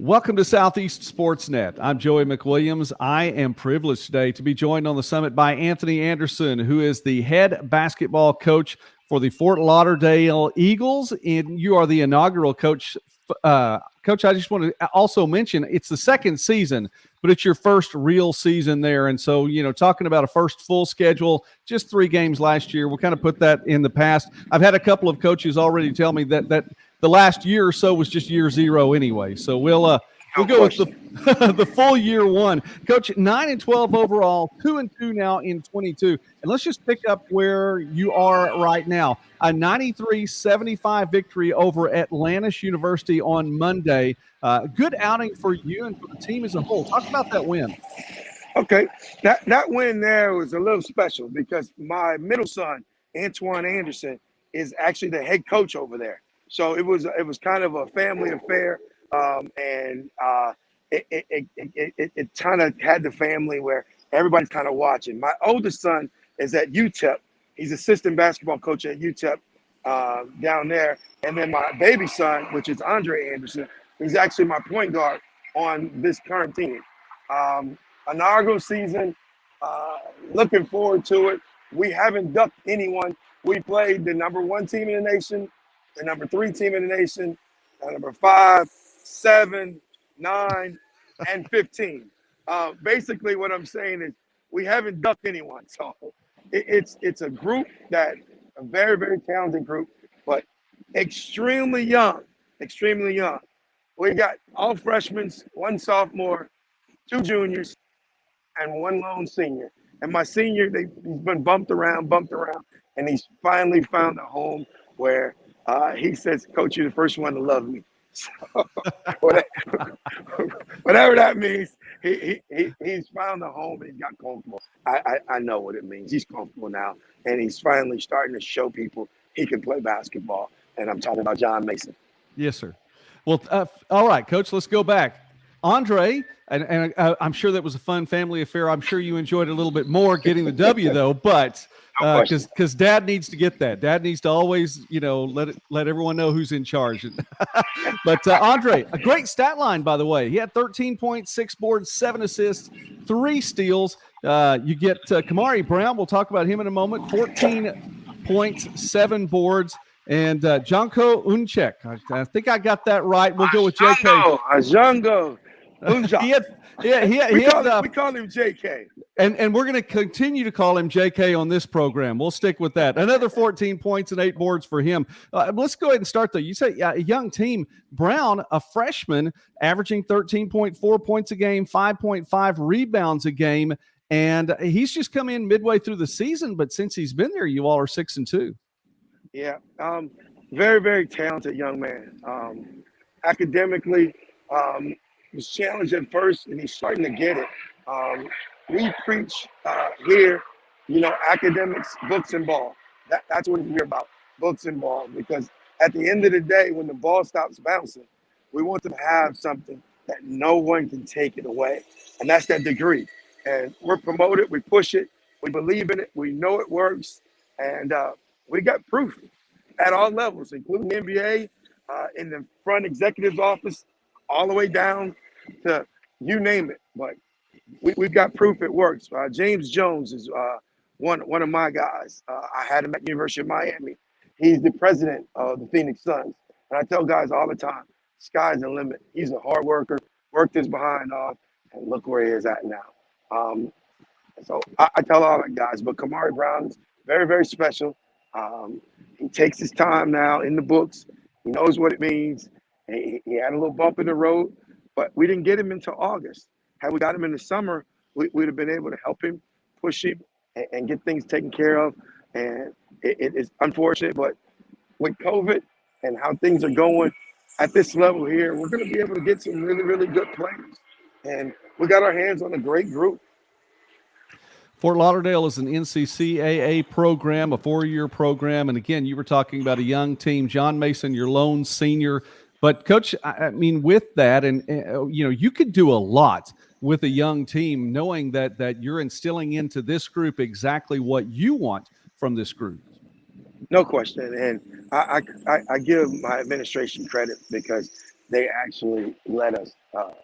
Welcome to Southeast Sportsnet. I'm Joey McWilliams. I am privileged today to be joined on the summit by Anthony Anderson, who is the head basketball coach for the Fort Lauderdale Eagles, and you are the inaugural coach. Coach, I just want to also mention it's the second season, but it's your first real season there. And so, talking about a first full schedule, just 3 games last year, we'll kind of put that in the past. I've had a couple of coaches already tell me that the last year or so was just year 0 anyway. So we'll go with the full year 1. Coach, 9-12 overall, 2-2 now in 22. And let's just pick up where you are right now. A 93-75 victory over Atlantis University on Monday. Good outing for you and for the team as a whole. Talk about that win. Okay, that win there was a little special because my middle son, Antoine Anderson, is actually the head coach over there. So it was kind of a family affair, and it kind of had the family where everybody's kind of watching. My oldest son is at UTEP. He's assistant basketball coach at UTEP down there. And then my baby son, which is Andre Anderson, he's actually my point guard on this current team. Inaugural season, looking forward to it. We haven't ducked anyone. We played the number 1 team in the nation, the number 3 team in the nation, number 5, 7, 9, and 15. Basically, what I'm saying is we haven't ducked anyone. So it's a group that a very, very talented group, but extremely young. Extremely young. We got all freshmen, 1 sophomore, 2 juniors, and 1 lone senior. And my senior, he's been bumped around, and he's finally found a home where he says, "Coach, you're the first one to love me." So whatever that means, he's found a home and he got comfortable. I know what it means. He's comfortable now, and he's finally starting to show people he can play basketball. And I'm talking about John Mason. Yes, sir. Well, all right, Coach, let's go back. Andre, and I'm sure that was a fun family affair. I'm sure you enjoyed it a little bit more getting the W, though, but because Dad needs to get that. Dad needs to always, let everyone know who's in charge. But Andre, a great stat line, by the way. He had 13 points, 6 boards, 7 assists, 3 steals. You get Kamari Brown. We'll talk about him in a moment. 14 points, 7 boards. And Janko Unchek. I think I got that right. We'll go with JK. Ajango. We call him JK. And we're going to continue to call him JK on this program. We'll stick with that. Another 14 points and 8 boards for him. Let's go ahead and start, though. You say a young team. Brown, a freshman, averaging 13.4 points a game, 5.5 rebounds a game. And he's just come in midway through the season, but since he's been there, you all are 6-2. Yeah, very, very talented young man. Academically, was challenged at first, and he's starting to get it. We preach here, academics, books, and ball. That's what we're about, books and ball. Because at the end of the day, when the ball stops bouncing, we want them to have something that no one can take it away, and that's that degree. And we're promoted, we push it, we believe in it, we know it works, and we got proof at all levels, including the NBA, in the front executive's office, all the way down to you name it. But we've got proof it works. James Jones is one of my guys. I had him at the University of Miami. He's the president of the Phoenix Suns. And I tell guys all the time, sky's the limit. He's a hard worker, worked his behind off, and look where he is at now. So I tell all the guys, but Kamari Brown is very, very special. He takes his time now in the books. He knows what it means. He had a little bump in the road, but we didn't get him until August. Had we got him in the summer, we'd have been able to help him, push him, and get things taken care of. And it is unfortunate, but with COVID and how things are going at this level here, we're going to be able to get some really, really good players. And we got our hands on a great group. Fort Lauderdale is an NCCAA program, a 4-year program. And again, you were talking about a young team, John Mason, your lone senior. But Coach, I mean, with that, and you could do a lot with a young team, knowing that you're instilling into this group exactly what you want from this group. No question. And I give my administration credit because they actually let us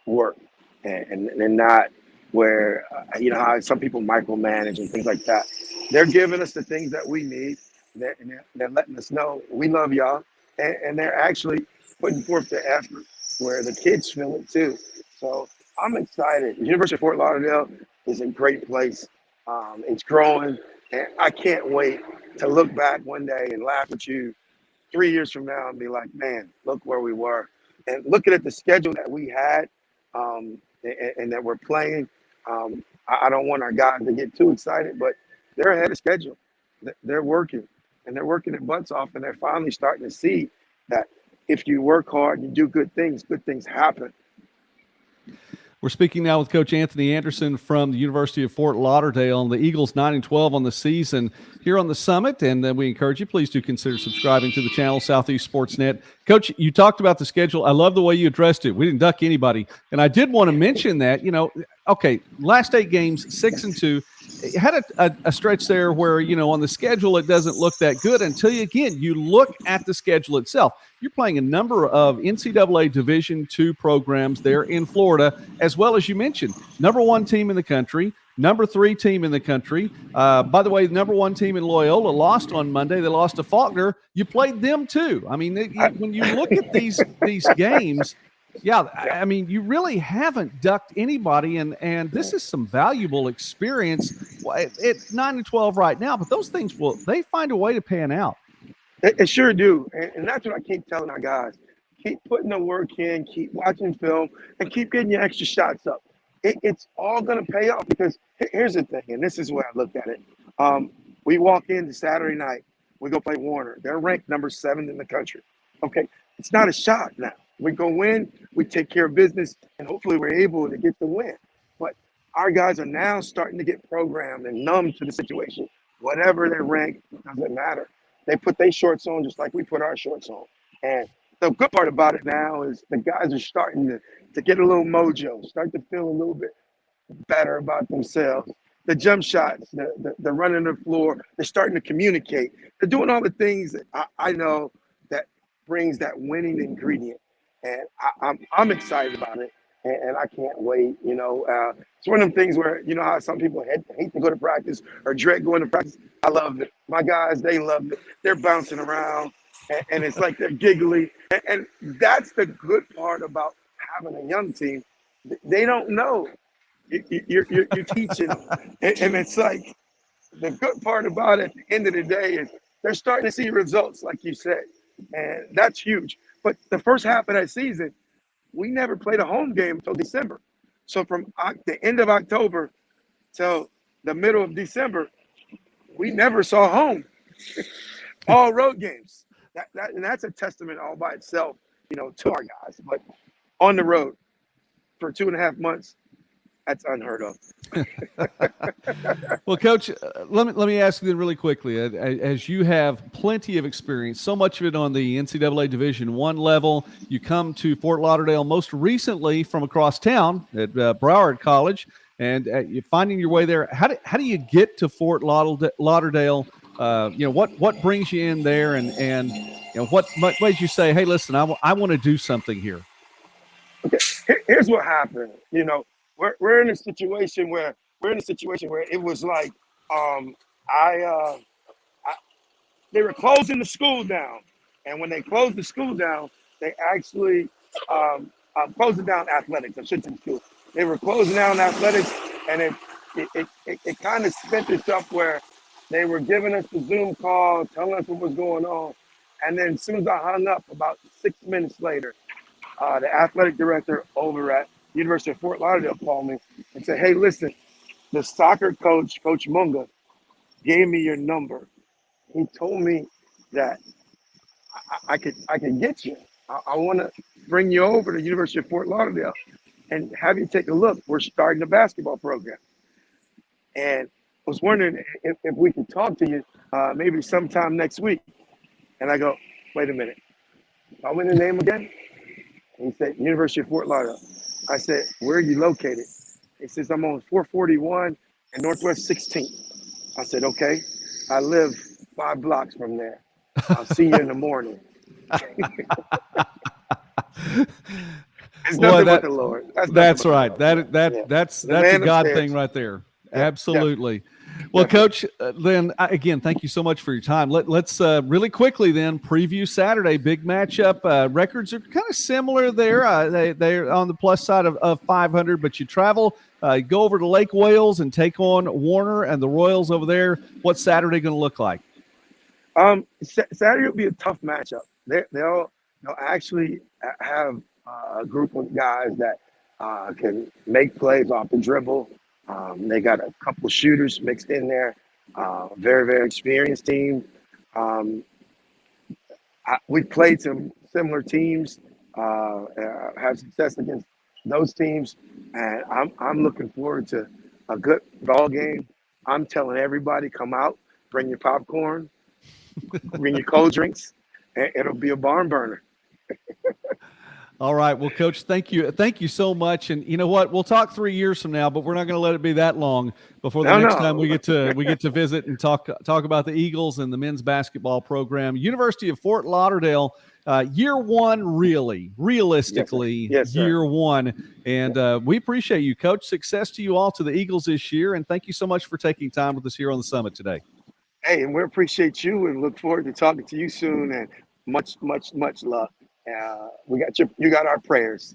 work and not where, how some people micromanage and things like that. They're giving us the things that we need. They're letting us know we love y'all. And they're actually putting forth the effort where the kids feel it too. So I'm excited. The University of Fort Lauderdale is a great place. It's growing. And I can't wait to look back one day and laugh at you 3 years from now and be like, man, look where we were. And looking at the schedule that we had and that we're playing, I don't want our guys to get too excited, but they're ahead of schedule. They're working, and they're working their butts off, and they're finally starting to see that if you work hard and you do good things happen. We're speaking now with Coach Anthony Anderson from the University of Fort Lauderdale, and the Eagles 9-12 on the season here on the Summit. And we encourage you, please do consider subscribing to the channel, Southeast Sports Net. Coach, you talked about the schedule. I love the way you addressed it. We didn't duck anybody. And I did want to mention that, okay, last 8 games, 6-2. It had a stretch there where, on the schedule, it doesn't look that good until you look at the schedule itself. You're playing a number of NCAA Division II programs there in Florida, as well as you mentioned, number 1 team in the country, number 3 team in the country. By the way, the number 1 team in Loyola lost on Monday. They lost to Faulkner. You played them too. I mean, when you look at these games, I mean, you really haven't ducked anybody, and this is some valuable experience at 9-12 right now. But those things they find a way to pan out. It sure do, and that's what I keep telling our guys. Keep putting the work in, keep watching film, and keep getting your extra shots up. It's all going to pay off because here's the thing, and this is where I look at it. We walk into Saturday night, we go play Warner. They're ranked number 7 in the country. Okay, it's not a shot now. We go win, we take care of business, and hopefully we're able to get the win. But our guys are now starting to get programmed and numb to the situation. Whatever their rank, doesn't matter. They put their shorts on just like we put our shorts on. And the good part about it now is the guys are starting to get a little mojo, start to feel a little bit better about themselves. The jump shots, the running the floor, they're starting to communicate. They're doing all the things that I know that brings that winning ingredient. And I'm excited about it, and I can't wait. It's one of them things where, how some people hate to go to practice or dread going to practice. I love it. My guys, they love it. They're bouncing around, and it's like they're giggly. And that's the good part about having a young team. They don't know. You're teaching them. And it's like the good part about it at the end of the day is they're starting to see results, like you said. And that's huge. But the first half of that season, we never played a home game until December. So from the end of October till the middle of December, we never saw home. All road games. And that's a testament all by itself, to our guys. But on the road for 2.5 months, that's unheard of. Well, Coach, let me ask you then really quickly. As you have plenty of experience, so much of it on the NCAA Division I level, you come to Fort Lauderdale most recently from across town at Broward College, and you're finding your way there. How do you get to Fort Lauderdale? What brings you in there, and what made you say, hey, listen, I want to do something here? Okay, here's what happened. We're in a situation where it was like they were closing the school down, and when they closed the school down, they actually closed it down athletics. I shouldn't say school. They were closing down athletics, and it kind of spent itself where they were giving us the Zoom call, telling us what was going on, and then as soon as I hung up, about 6 minutes later, the athletic director over at University of Fort Lauderdale called me and said, hey, listen, the soccer coach, Coach Munga, gave me your number. He told me that I could get you. I want to bring you over to University of Fort Lauderdale and have you take a look. We're starting a basketball program. And I was wondering if we could talk to you maybe sometime next week. And I go, wait a minute. Tell me the name again. And he said, University of Fort Lauderdale. I said, where are you located? He says, I'm on 441 and Northwest 16th. I said, okay. I live 5 blocks from there. I'll see you in the morning. It's Boy, nothing but the Lord. That's nothing that's but the right. Lord. Yeah, yeah. That's The a man God thing upstairs. right there. Yeah, Absolutely. Well, definitely. Coach, then again, thank you so much for your time. Let's really quickly then preview Saturday. Big matchup. Records are kind of similar there. They're on the plus side of 500, but you travel, go over to Lake Wales and take on Warner and the Royals over there. What's Saturday going to look like? Saturday will be a tough matchup. They'll actually have a group of guys that can make plays off the dribble. They got a couple shooters mixed in there. Very, very experienced team. Um, we've played some similar teams, had success against those teams, and I'm looking forward to a good ball game. I'm telling everybody, come out, bring your popcorn, bring your cold drinks, and it'll be a barn burner. All right. Well, Coach, thank you. Thank you so much. And you know what? We'll talk 3 years from now, but we're not going to let it be that long before the No, next time no. we get to visit and talk about the Eagles and the men's basketball program. University of Fort Lauderdale, year one, Yes, sir. realistically, Yes, sir. year one. And we appreciate you, Coach. Success to you all, to the Eagles this year. And thank you so much for taking time with us here on the summit today. Hey, and we appreciate you and look forward to talking to you soon. And much, much, much love. You got our prayers.